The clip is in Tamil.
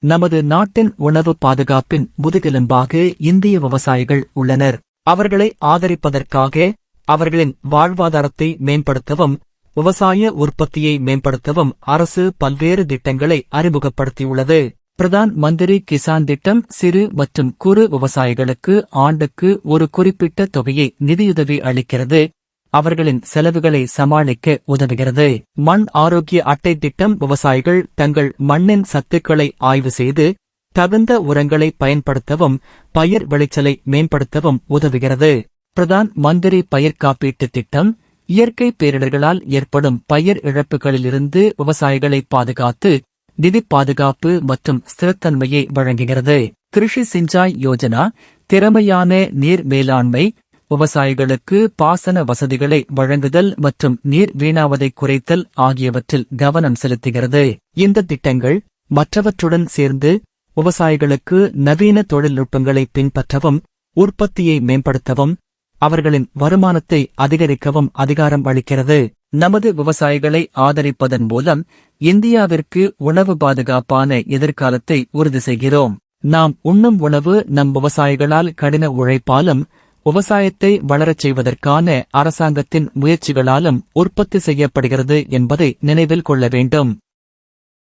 நமது நாட்டின் உணவு பாதுகாப்பின் முதுகெலும்பாக இந்திய விவசாயிகள் உள்ளனர். அவர்களை ஆதரிப்பதற்காக அவர்களின் வாழ்வாதாரத்தை மேம்படுத்தவும் விவசாய உற்பத்தியை மேம்படுத்தவும் அரசு பல்வேறு திட்டங்களை அறிமுகப்படுத்தியுள்ளது. பிரதான் மந்திரி கிசான் திட்டம் சிறு மற்றும் குறு விவசாயிகளுக்கு ஆண்டுக்கு ஒரு குறிப்பிட்ட தொகையை நிதியுதவி அளிக்கிறது. அவர்களின் செலவுகளை சமாளிக்க உதவுகிறது. மண் ஆரோக்கிய அட்டை திட்டம் விவசாயிகள் தங்கள் மண்ணின் சத்துக்களை ஆய்வு செய்து தகுந்த உரங்களை பயன்படுத்தவும் பயிர் விளைச்சலை மேம்படுத்தவும் உதவுகிறது. பிரதான் மந்திரி பயிர் காப்பீட்டு திட்டம் இயற்கை பேரிடர்களால் ஏற்படும் பயிர் இழப்புகளிலிருந்து விவசாயிகளை பாதுகாத்து நிதி பாதுகாப்பு மற்றும் ஸ்திரத்தன்மையை வழங்குகிறது. கிருஷி சிஞ்சாய் யோஜனா திறமையான நீர் மேலாண்மை, விவசாயிகளுக்கு பாசன வசதிகளை வழங்குதல் மற்றும் நீர் வீணாவதை குறைத்தல் ஆகியவற்றில் கவனம் செலுத்துகிறது. இந்த திட்டங்கள் மற்றவற்றுடன் சேர்ந்து விவசாயிகளுக்கு நவீன தொழில்நுட்பங்களை பின்பற்றவும் உற்பத்தியை மேம்படுத்தவும் அவர்களின் வருமானத்தை அதிகரிக்கவும் அதிகாரம் அளிக்கிறது. நமது விவசாயிகளை ஆதரிப்பதன் மூலம் இந்தியாவிற்கு உணவு பாதுகாப்பான எதிர்காலத்தை உறுதி செய்கிறோம். நாம் உண்ணும் உணவு நம் விவசாயிகளால் கடின உழைப்பாலும் விவசாயத்தை வளரச் செய்வதற்கான அரசாங்கத்தின் முயற்சிகளாலும் உற்பத்தி செய்யப்படுகிறது என்பதை நினைவில் கொள்ள வேண்டும்.